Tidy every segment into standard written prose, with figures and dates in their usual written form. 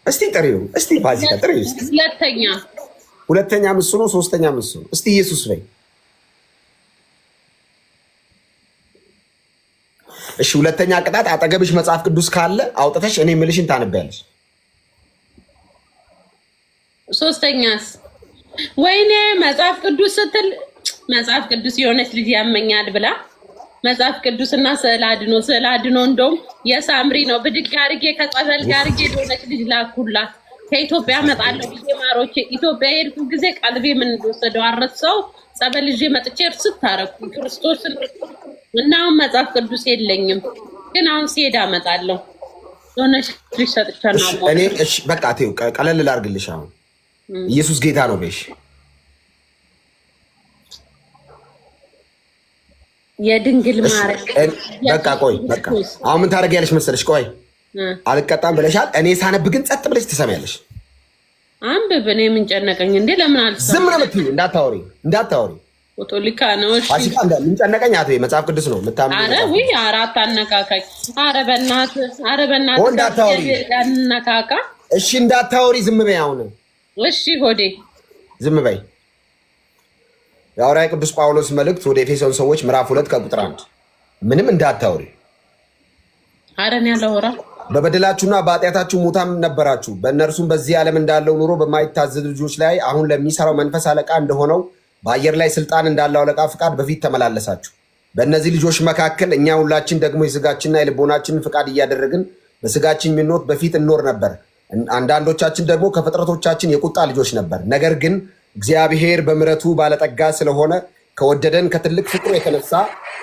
እስቲ ጥሪው እስቲ ፋሲካ ጥሪው እስቲ ሁለተኛ ምሱ ነው ሶስተኛ ምሱ እስቲ ኢየሱስ በይ እሺ ሁለተኛ ቅጣት አጠገብሽ መጽሐፍ ቅዱስ ካለ አውጥተሽ እኔ ምልሽን ታነቢያለሽ ሶስተኛስ ወይኔ መጽሐፍ ቅዱስ ስትል መጽሐፍ ቅዱስ የሆነች ልጅ ያመኛል ብላ መጽሐፍ ቅዱስና ስዕል አድኖ እንደውም የሳምሪ ነው ብድቅ አድርጌ ከጸበል ጋር አድርጌ የሆነች ልጅ ላኩላት ከኢትዮጵያ መጣለሁ ብዬ ማሮቼ ኢትዮጵያ ሄድኩ ጊዜ ቀልቤ ምን እንደወሰደው አረሰው ጸበል ይዤ መጥቼ እርስ ታረኩ ክርስቶስን እና መጽሐፍ ቅዱስ የለኝም ግን አሁን ሲሄድ አመጣለሁ የሆነች ልጅ ሰጥቻለሁ እኔ እሺ በቃ ተይው ቀለል ላድርግልሽ አሁን ኢየሱስ ጌታ ነው በሽ የድንግል ማርያም በቃ ቆይ በቃ አሁን ምን ታደርጊያለሽ መሰለሽ ቆይ አልቀጣም ብለሻል እኔ ሳነብ ግን ጸጥ ብለሽ ትሰሚያለሽ አንብብ እኔ ምን ጨነቀኝ እንዴ ለምን አልሰማም ዝም ነው የምትይው እንዳታወሪ ኦቶሊካ ነው እሺ ፋሲካ ምን ጨነቀኝ አትበይ መጽሐፍ ቅዱስ ነው የምታምነው አረ ወይ አራት አነካካኝ አረ በእናትህ አነካካ እሺ እንዳታወሪ ዝም በይ አሁን እሺ ሆዴ ዝም በይ የሐዋርያው ቅዱስ ጳውሎስ መልእክት ወደ ኤፌሶን ሰዎች ምዕራፍ 2 ከቁጥር 1 ምንም እንዳታወሪ አረን ያለውራ በበደላችሁና በኃጢአታችሁ ሙታን ነበራችሁ በእነርሱም በዚህ ዓለም እንዳለው ኑሮ በማይታዘዙ ልጆች ላይ አሁን ለሚሰራው መንፈስ አለቃ እንደሆነው በአየር ላይ ስልጣን እንዳለው አለቃ ፍቃድ በፊት ተመላለሳችሁ በእነዚህ ልጆች መካከል እኛ ሁላችን ደግሞ የስጋችንና የልቦናችንን ፍቃድ እያደረግን በስጋችን ምኞት በፊት እንኖር ነበር አንዳንዶቻችን ደግሞ ከፍጥረቶቻችን የቁጣ ልጆች ነበር ነገር ግን እግዚአብሔር በምሕረቱ ባለጠጋ ስለሆነ ከወደደን ከትልቅ ፍቅሩ የተነሳ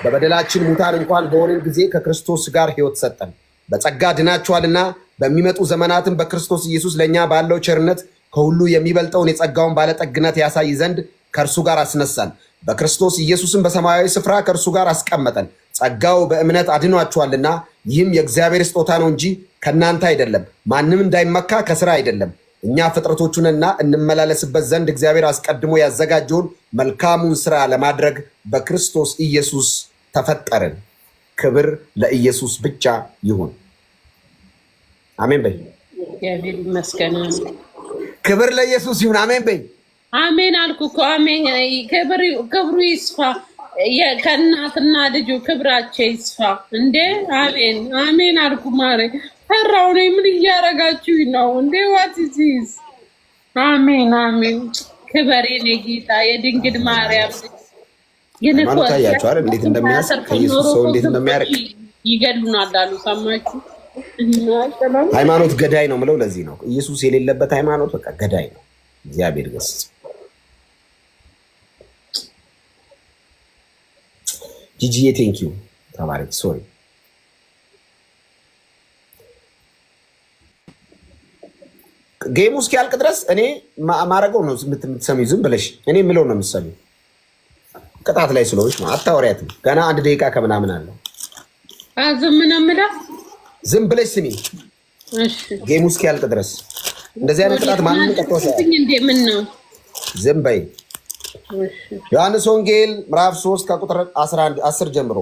በበደላችን ሙታን እንኳን በሆነን ጊዜ ከክርስቶስ ጋር ሕይወት ሰጠን በጸጋ ድናችኋልና በሚመጡ ዘመናትም በክርስቶስ ኢየሱስ ለእኛ ባለው ቸርነት ከሁሉ የሚበልጠውን የጸጋውን ባለጠግነት ያሳይ ዘንድ ከእርሱ ጋር አስነሳን በክርስቶስ ኢየሱስም በሰማያዊ ስፍራ ከእርሱ ጋር አስቀመጠን ጸጋው በእምነት አድኗችኋልና ይህም የእግዚአብሔር ስጦታ ነው እንጂ ከእናንተ አይደለም ማንም እንዳይመካ ከስራ አይደለም እኛ ፍጥረቶቹንና እንመላለስበት ዘንድ እግዚአብሔር አስቀድሞ ያዘጋጀውን መልካሙን ስራ ለማድረግ በክርስቶስ ኢየሱስ ተፈጠርን ክብር ለኢየሱስ ብቻ ይሁን አሜን በይ እግዚአብሔር ይመስገን ክብር ለኢየሱስ ይሁን አሜን በይ አሜን አልኩ እኮ አሜን ክብሩ ይስፋ ከእናትና ልጁ ክብራቸው ይስፋ እንዴ አሜን አሜን አልኩ ማሬ ፈራው ነኝ ምን እያረጋችሁ ነው እንዴ ዋት ኢዝ አሜን አሜን ክብር የኔ ጌታ የድንግል ማርያም ግን እኮ ታያችሁ አይደል እንዴት እንደሚያስብ ከኢየሱስ ሰው እንዴት እንደሚያርቅ ይገሉናል አሉ ሰማችሁ ሃይማኖት ገዳይ ነው ምለው ለዚህ ነው ኢየሱስ የሌለበት ሃይማኖት በቃ ገዳይ ነው እግዚአብሔር ገስጽ ጂጂዬ ቴንክ ዩ ተባረክ ሶሪ ጌሙ እስኪያልቅ ድረስ እኔ ማረገው ነው የምትሰሚው ዝም ብለሽ እኔ የምለው ነው የምትሰሚው ቅጣት ላይ ስለሆንሽ ነው አታወሪያትም ገና 1 ደቂቃ ከምናምን አለ ዝም ነው የምለው ዝም ብለሽ ስሚ እሺ ጌሙ እስኪያልቅ ድረስ እንደዚህ አይነት ቅጣት ማንንም ቀጥቶሽ እንዴ ምን ነው ዝም በይ ዮሐንስ ወንጌል ምዕራፍ 3 ከቁጥር 11 10 ጀምሮ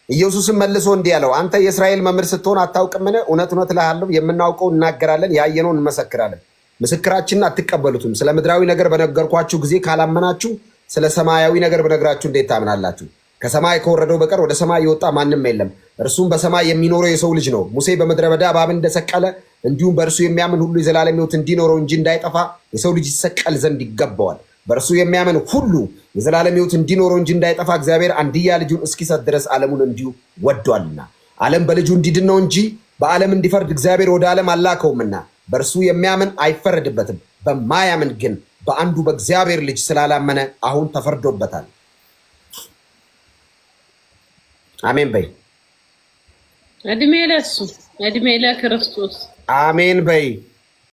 ኢየሱስም መልሶ እንዲህ አለው አንተ የእስራኤል መምህር ስትሆን አታውቅምን እውነት እውነት እልሃለሁ የምናውቀው እናገራለን ያየነውን እንመሰክራለን ምስክራችንን አትቀበሉትም ስለ ምድራዊ ነገር በነገርኳችሁ ጊዜ ካላመናችሁ ስለ ሰማያዊ ነገር በነገራችሁ እንዴት ታምናላችሁ ከሰማይ ከወረደው በቀር ወደ ሰማይ የወጣ ማንም የለም እርሱም በሰማይ የሚኖረው የሰው ልጅ ነው ሙሴ በምድረ በዳ እባብን እንደሰቀለ እንዲሁም በእርሱ የሚያምን ሁሉ የዘላለም ሕይወት እንዲኖረው እንጂ እንዳይጠፋ የሰው ልጅ ይሰቀል ዘንድ ይገባዋል በእርሱ የሚያምን ሁሉ የዘላለም ሕይወት እንዲኖረው እንጂ እንዳይጠፋ እግዚአብሔር አንድያ ልጁን እስኪሰጥ ድረስ ዓለሙን እንዲሁ ወዷልና ዓለም በልጁ እንዲድን ነው እንጂ በዓለም እንዲፈርድ እግዚአብሔር ወደ ዓለም አላከውምና በእርሱ የሚያምን አይፈረድበትም በማያምን ግን በአንዱ በእግዚአብሔር ልጅ ስላላመነ አሁን ተፈርዶበታል አሜን በይ እድሜ ለሱ እድሜ ለክርስቶስ አሜን በይ